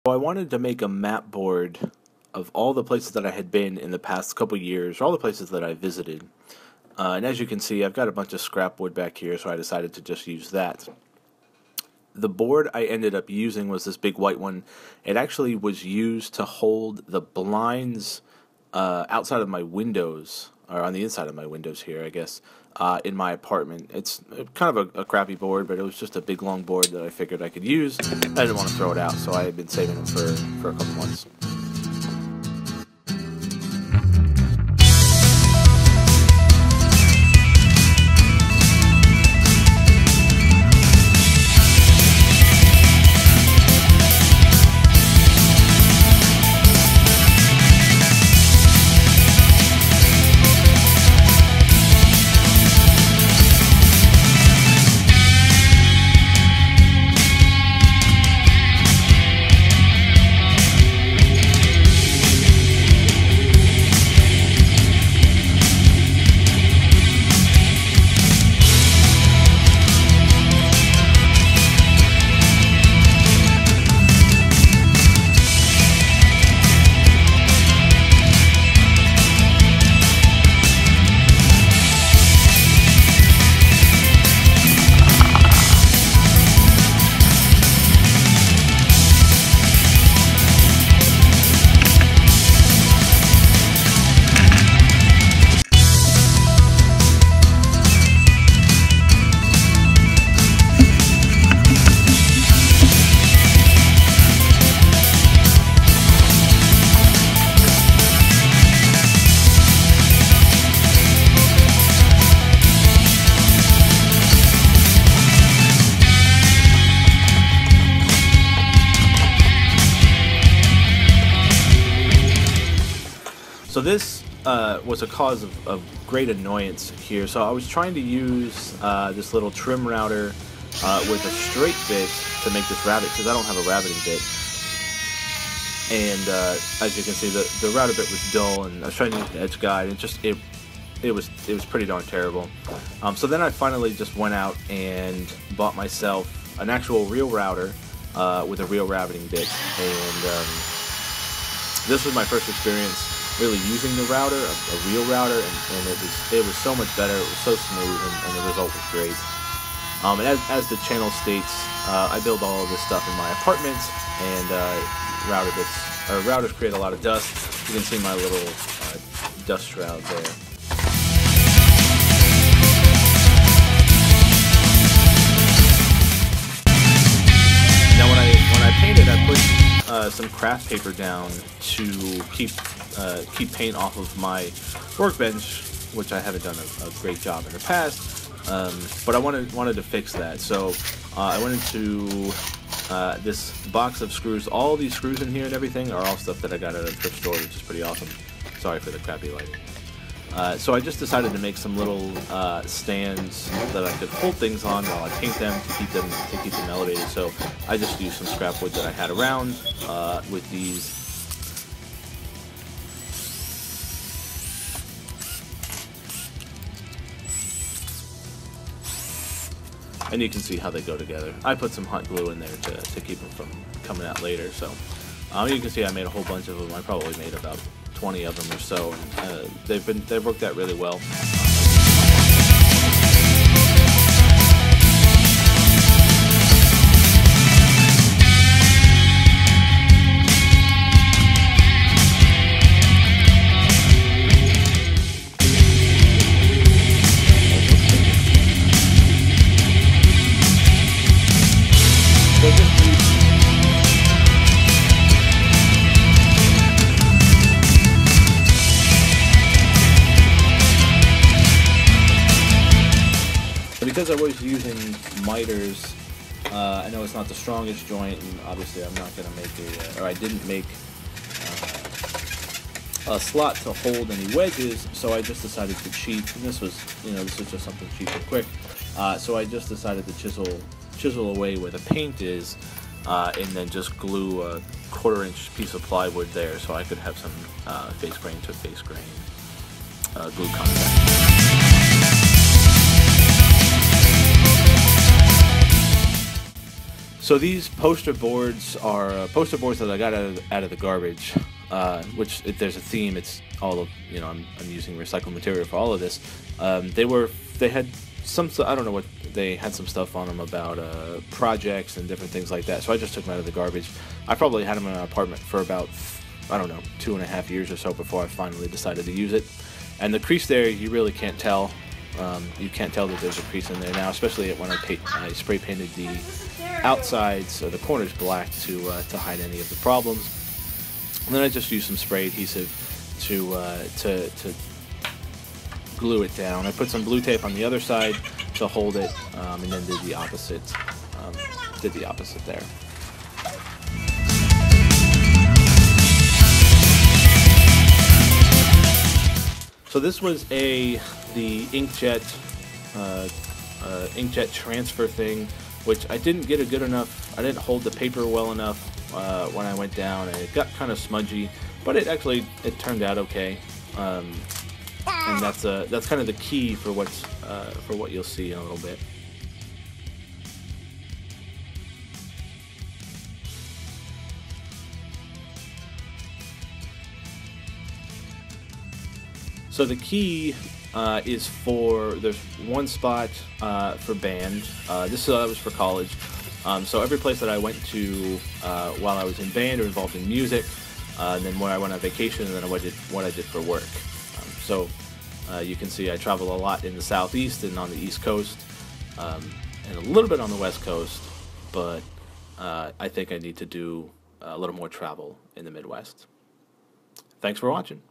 I wanted to make a map board of all the places that I had been in the past couple years, all the places that I visited. And as you can see, I've got a bunch of scrap wood back here, so I decided to just use that. The board I ended up using was this big white one. It actually was used to hold the blinds outside of my windows, or on the inside of my windows here, I guess, in my apartment. It's kind of a crappy board, but it was just a big long board that I figured I could use. I didn't want to throw it out, so I had been saving it for a couple months. So this was a cause of great annoyance here. So I was trying to use this little trim router with a straight bit to make this rabbit, because I don't have a rabbiting bit. And as you can see, the router bit was dull, and I was trying to use the edge guide, and it was pretty darn terrible. So then I finally just went out and bought myself an actual real router with a real rabbiting bit, and this was my first experience really using the router, a real router, and it was so much better. It was so smooth, and the result was great. And as the channel states, I build all of this stuff in my apartment, and routers create a lot of dust. You can see my little dust shroud there. Now when I painted, I put some craft paper down to keep paint off of my workbench, which I haven't done a great job in the past, but I wanted to fix that. So I went into this box of screws. All these screws in here and everything are all stuff that I got at a thrift store, which is pretty awesome. Sorry for the crappy lighting. So I just decided to make some little stands that I could hold things on while I paint them to keep them elevated. So I just used some scrap wood that I had around with these. And you can see how they go together. I put some hot glue in there to keep them from coming out later. So you can see I made a whole bunch of them. I probably made about 20 of them or so, and they've worked out really well. Because I was using miters, I know it's not the strongest joint, and obviously I'm not going to make I didn't make a slot to hold any wedges, so I just decided to cheat. And this was just something cheap and quick. So I just decided to chisel away where the paint is, and then just glue a 1/4-inch piece of plywood there, so I could have some face grain to face grain glue contact. So these poster boards are poster boards that I got out of the garbage. Which, if there's a theme, it's all of, I'm using recycled material for all of this. They had some, I don't know what, they had some stuff on them about projects and different things like that. So I just took them out of the garbage. I probably had them in an apartment for about, I don't know, 2.5 years or so before I finally decided to use it. And the crease there, you really can't tell. You can't tell that there's a crease in there now, especially when I spray painted the outsides or the corners black to hide any of the problems. And then I just used some spray adhesive to glue it down. I put some blue tape on the other side to hold it, and then did the opposite. There. So this was the inkjet transfer thing, which I didn't get a good enough. I didn't hold the paper well enough when I went down, and it got kind of smudgy, but it turned out okay. And that's kind of the key for what you'll see in a little bit. So the key is there's one spot for band. This was for college. So every place that I went to while I was in band or involved in music, and then when I went on vacation, and then what I did for work. So you can see I travel a lot in the Southeast and on the East Coast, and a little bit on the West Coast, but I think I need to do a little more travel in the Midwest. Thanks for watching.